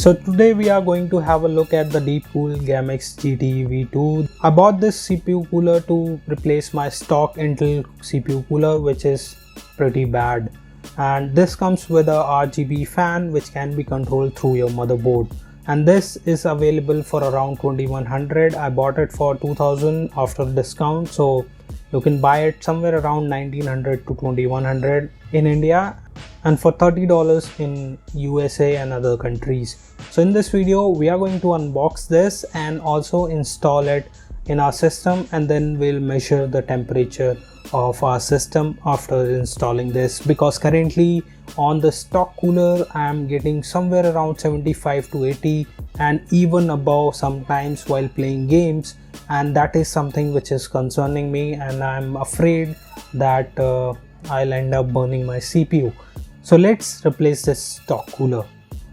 So today we are going to have a look at the Deepcool Gammaxx GTE V2. I bought this CPU cooler to replace my stock Intel CPU cooler, which is pretty bad. And this comes with a RGB fan which can be controlled through your motherboard. And this is available for around 2100. I bought it for 2000 after discount, so you can buy it somewhere around 1900 to 2100 in India and for $30 in USA and other countries. So in this video we are going to unbox this and also install it in our system, and then we'll measure the temperature of our system after installing this, because currently on the stock cooler I am getting somewhere around 75 to 80 and even above sometimes while playing games, and that is something which is concerning me, and I'm afraid that I'll end up burning my CPU. So let's replace this stock cooler.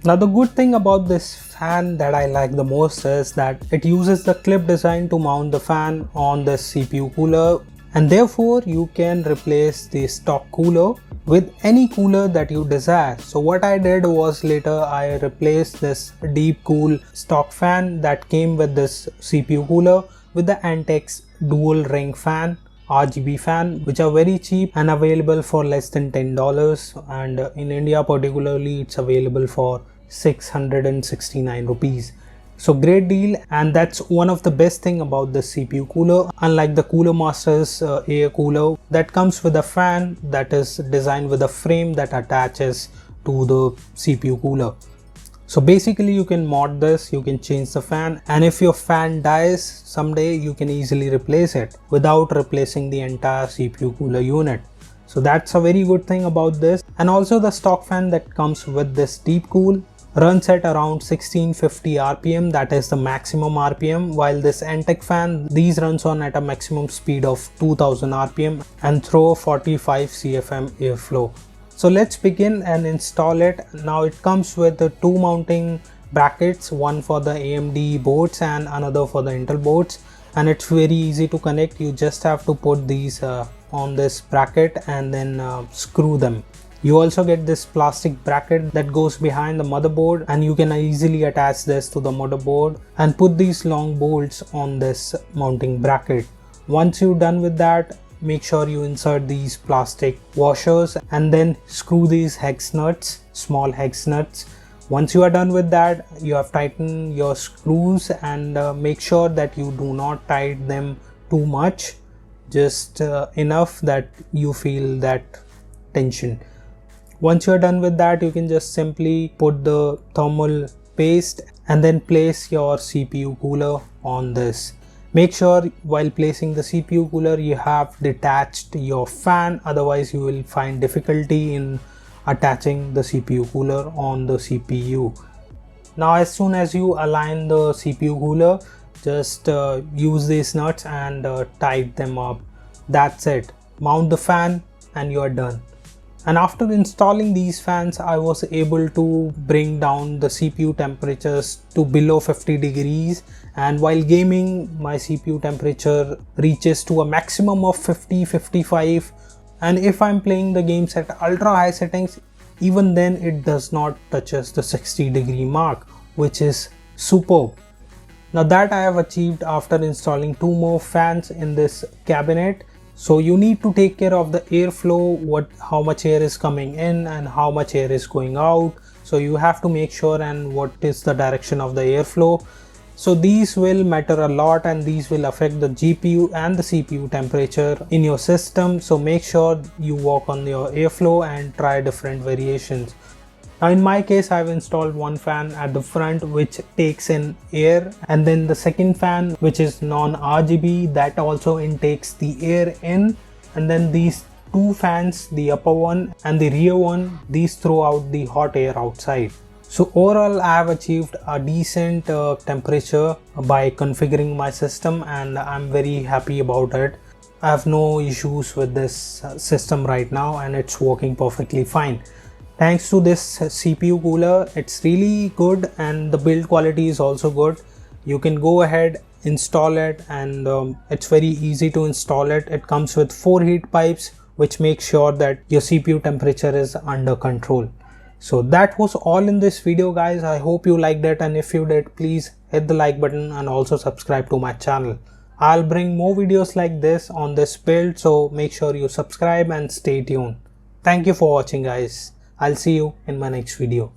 Now the good thing about this fan that I like the most is that it uses the clip design to mount the fan on this CPU cooler, and therefore you can replace the stock cooler with any cooler that you desire. So what I did was later I replaced this Deepcool stock fan that came with this CPU cooler with the Antec Dual Ring fan, RGB fan, which are very cheap and available for less than $10, and in India particularly it's available for 669 rupees. So great deal, and that's one of the best thing about this CPU cooler. Unlike the Cooler Masters air cooler that comes with a fan that is designed with a frame that attaches to the CPU cooler. So basically you can mod this, you can change the fan, and if your fan dies someday you can easily replace it without replacing the entire CPU cooler unit. So that's a very good thing about this. And also the stock fan that comes with this Deepcool runs at around 1650 RPM, that is the maximum RPM, while this Antec fan, these runs on at a maximum speed of 2000 RPM and throw 45 CFM airflow. So let's begin and install it. Now it comes with the two mounting brackets, one for the AMD boards and another for the Intel boards, and it's very easy to connect. You just have to put these on this bracket and then screw them. You also get this plastic bracket that goes behind the motherboard, and you can easily attach this to the motherboard and put these long bolts on this mounting bracket. Once you're done with that, make sure you insert these plastic washers and then screw these hex nuts, small hex nuts. Once you are done with that, you have tightened your screws, and make sure that you do not tighten them too much, just enough that you feel that tension. Once you are done with that, you can just simply put the thermal paste and then place your CPU cooler on this. Make sure while placing the CPU cooler you have detached your fan, otherwise you will find difficulty in attaching the CPU cooler on the CPU. Now as soon as you align the CPU cooler, just use these nuts and tighten them up. That's it. Mount the fan and you are done. And after installing these fans, I was able to bring down the CPU temperatures to below 50 degrees, and while gaming my CPU temperature reaches to a maximum of 50-55, and if I'm playing the games at ultra high settings, even then it does not touches the 60 degree mark, which is superb. Now that I have achieved after installing two more fans in this cabinet. So you need to take care of the airflow, how much air is coming in and how much air is going out. So you have to make sure and what is the direction of the airflow. So these will matter a lot, and these will affect the GPU and the CPU temperature in your system. So make sure you work on your airflow and try different variations. Now in my case, I've installed one fan at the front which takes in air, and then the second fan which is non-RGB that also intakes the air in, and then these two fans, the upper one and the rear one, these throw out the hot air outside. So overall I have achieved a decent temperature by configuring my system, and I'm very happy about it. I have no issues with this system right now, and it's working perfectly fine. Thanks to this CPU cooler, it's really good, and the build quality is also good. You can go ahead, install it, and it's very easy to install it. It comes with 4 heat pipes which make sure that your CPU temperature is under control. So that was all in this video guys. I hope you liked it, and if you did, please hit the like button and also subscribe to my channel. I'll bring more videos like this on this build, so make sure you subscribe and stay tuned. Thank you for watching guys. I'll see you in my next video.